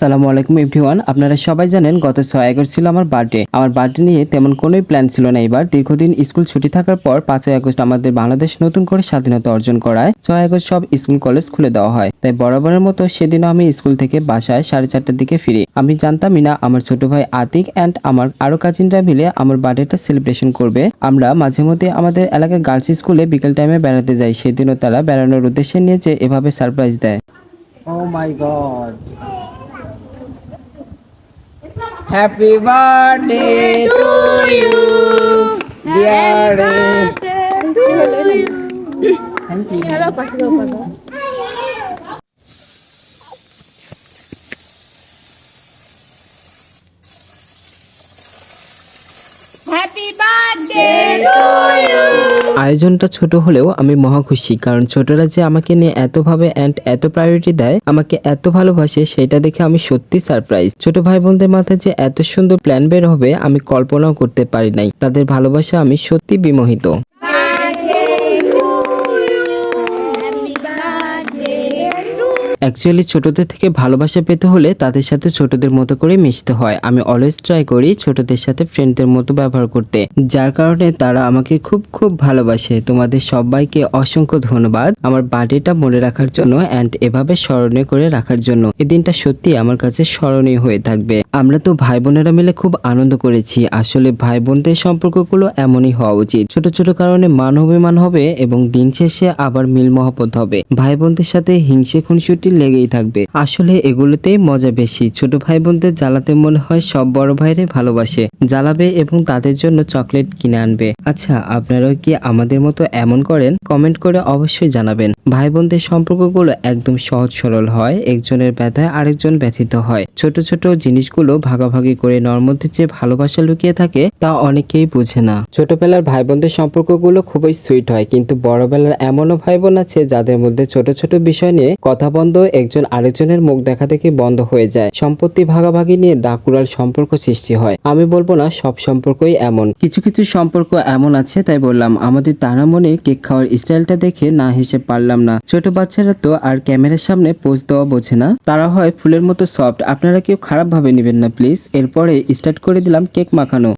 আসসালামু আলাইকুম এভরিওয়ান। আপনারা সবাই জানেন গত 6 আগস্ট ছিল আমার বার্থডে। আমার বার্থডে নিয়ে তেমন কোনোই প্ল্যান ছিল না এবার। দীর্ঘদিন স্কুল ছুটি থাকার পর 5 আগস্ট আমাদের বাংলাদেশ নতুন করে স্বাধীনতা অর্জন করায় 6 আগস্ট সব স্কুল কলেজ খুলে দেওয়া হয়। তাই বরাবরের মতো সেদিনও আমি স্কুল থেকে বাসায় 4:30টার দিকে ফিরি। আমি জানতামই না আমার ছোট ভাই আতিক অ্যান্ড আমার আরো কাজিনরা মিলে আমার বার্থডেটা সেলিব্রেশন করবে। আমরা মাঝে মধ্যে আমাদের এলাকার গার্লস স্কুলে বিকেল টাইমে বেড়াতে যাই। সেদিনও তারা বেড়ানোর উদ্দেশ্যে নিয়েছে এভাবে সারপ্রাইজ দেয়। Oh my God. Happy birthday to you, dear. Thank you. Happy birthday to you. আয়োজনটা ছোট হলেও আমি মহা খুশি, কারণ ছোটরা যে আমাকে নিয়ে এতভাবে অ্যান্ড এত প্রায়োরিটি দেয়, আমাকে এত ভালোবাসে, সেটা দেখে আমি সত্যি সারপ্রাইজ। ছোট ভাই বোনদের মাথায় যে এত সুন্দর প্ল্যান বের হবে আমি কল্পনাও করতে পারি নাই। তাদের ভালোবাসা আমি সত্যি বিমোহিত। অ্যাকচুয়ালি ছোটদের থেকে ভালোবাসা পেতে হলে তাদের সাথে ছোটদের মতো করে মিশতে হয়। আমি অলওয়েজ ট্রাই করি ছোটদের সাথে ফ্রেন্ডদের মতো ব্যবহার করতে, যার কারণে তারা আমাকে খুব খুব ভালোবাসে। তোমাদের সবাইকে অসংখ্য ধন্যবাদ আমার বার্থডেটা মনে রাখার জন্য অ্যান্ড এভাবে স্মরণীয় করে রাখার জন্য। এই দিনটা সত্যি আমার কাছে স্মরণীয় হয়ে থাকবে। আমরা তো ভাই বোনেরা মিলে খুব আনন্দ করেছি। আসলে ভাই বোনদের সম্পর্কগুলো এমনই হওয়া উচিত। ছোট ছোট কারণে মান অভিমান হবে এবং দিন শেষে আবার মিল মহব্বত হবে। ভাই বোনদের সাথে হিংসে খুনসুটি লেগেই থাকবে। আসলে এগুলোতেই মজা বেশি। ছোট ভাই বোনদের জ্বালাতে মনে হয় সব বড় ভাইরে ভালোবাসে, জ্বালাবে এবং তাদের জন্য চকলেট কিনে আনবে। আচ্ছা, আপনারাও কি আমাদের মতো এমন করেন? কমেন্ট করে অবশ্যই জানাবেন। ভাই বোনদের সম্পর্কগুলো একদম সহজ সরল হয়। একজনের ব্যথায় আরেকজন ব্যথিত হয়। ছোট ছোট জিনিসগুলো ভাগাভাগি করে নেওয়ার মধ্যে যে ভালোবাসা লুকিয়ে থাকে তা অনেকেই বুঝে না। ছোটবেলার ভাই বোনদের সম্পর্কগুলো খুবই সুইট হয়, কিন্তু বড়বেলার এমনও ভাই বোন আছে যাদের মধ্যে ছোট ছোট বিষয় নিয়ে কথা বন্ধ, একজন আরেকজনের মুখ দেখা দেখি বন্ধ হয়ে যায়। সম্পত্তি ভাগাভাগি নিয়ে দাকুরাল সম্পর্ক সৃষ্টি হয়। আমি বলবো না সব সম্পর্কই এমন, কিছু কিছু সম্পর্ক এমন আছে। তাই বললাম, আমাদের তারামণি কেক খাওয়ার স্টাইলটা দেখে না হেসে পারলাম না। ছোট বাচ্চারা তো আর ক্যামেরার সামনে পোজ দেওয়া বোঝে না, তারা হয় ফুলের মতো সফট। আপনারা কেউ খারাপ ভাবে নেবেন না প্লিজ। এরপরে স্টার্ট করে দিলাম কেক মাখানো।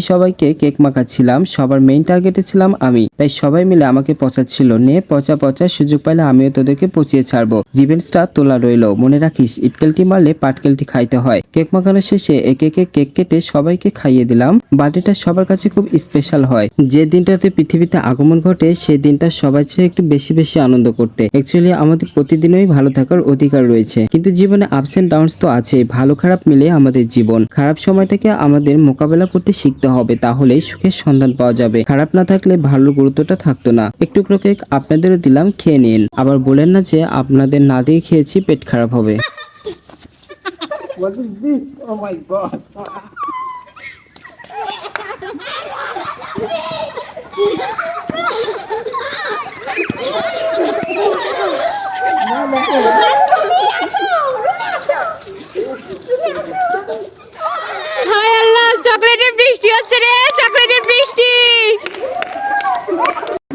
সবাইকে কেক মাখাচ্ছিলাম। সবার মেইন টার্গেটে ছিলাম আমি, তাই সবাই মিলে আমাকে পচাচ্ছিল। নে পচা পচা, সুযোগ পাইলে আমিও তোদেরকে পচিয়ে ছাড়বো। রিভেন্সটা তোলা রইল। মনে রাখিস, ইটকেলটি মারলে পাটকেলটি খাইতে হয়। কেক মাখানো শেষে একে একে কেক কেটে সবাইকে খাইয়ে দিলাম। বার্থডেটা সবার কাছে খুব স্পেশাল হয়। যে দিনটাতে পৃথিবীতে আগমন ঘটে সেই দিনটা সবাই চায় একটু বেশি বেশি আনন্দ করতে। অ্যাকচুয়ালি আমাদের প্রতিদিনই ভালো থাকার অধিকার রয়েছে, কিন্তু জীবনে আপস এন্ড ডাউনস তো আছে। ভালো খারাপ মিলে আমাদের জীবন। খারাপ সময়টাকে আমাদের মোকাবেলা করতে শিখতে হবে, তাহলেই সুখের সন্ধান পাওয়া যাবে। খারাপ না থাকলে ভালো গুরুত্বটা থাকতো না। একটু কেক আপনাদেরও দিলাম, খেয়ে নিন। আবার বলেন না যে আপনাদের না দিয়ে খেয়েছি, পেট খারাপ হবে। What is this? Oh my God. হায় আল্লাহ, চকলেটের বৃষ্টি হচ্ছে রে, চকলেটের বৃষ্টি।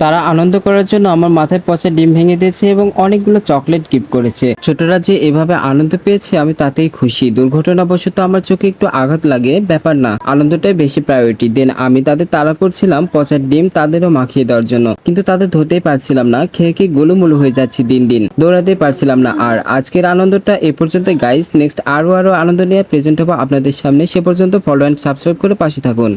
তারা আনন্দ করার জন্য আমার মাথায় পচা ডিম ভেঙে দিয়েছে এবং অনেকগুলো চকলেট গিফট করেছে। ছোটরা যে এভাবে আনন্দ পেয়েছে আমি তাতেই খুশি। দুর্ঘটনাবশত আমার চোখে একটু আঘাত লাগে, ব্যাপার না, আনন্দটাই বেশি প্রায়োরিটি। দেন আমি তাদের তাড়া করছিলাম পচা ডিম তাদেরও মাখিয়ে দেওয়ার জন্য, কিন্তু তাদের ধরতেই পারছিলাম না। খেয়ে খেয়ে গোলুমুলু হয়ে যাচ্ছি, দিন দিন দৌড়াতেই পারছিলাম না। আর আজকের আনন্দটা এ পর্যন্ত গাইস। নেক্সট আরো আনন্দ নিয়ে প্রেজেন্ট হবো আপনাদের সামনে। সে পর্যন্ত ফলো অ্যান্ড সাবস্ক্রাইব করে পাশে থাকুন।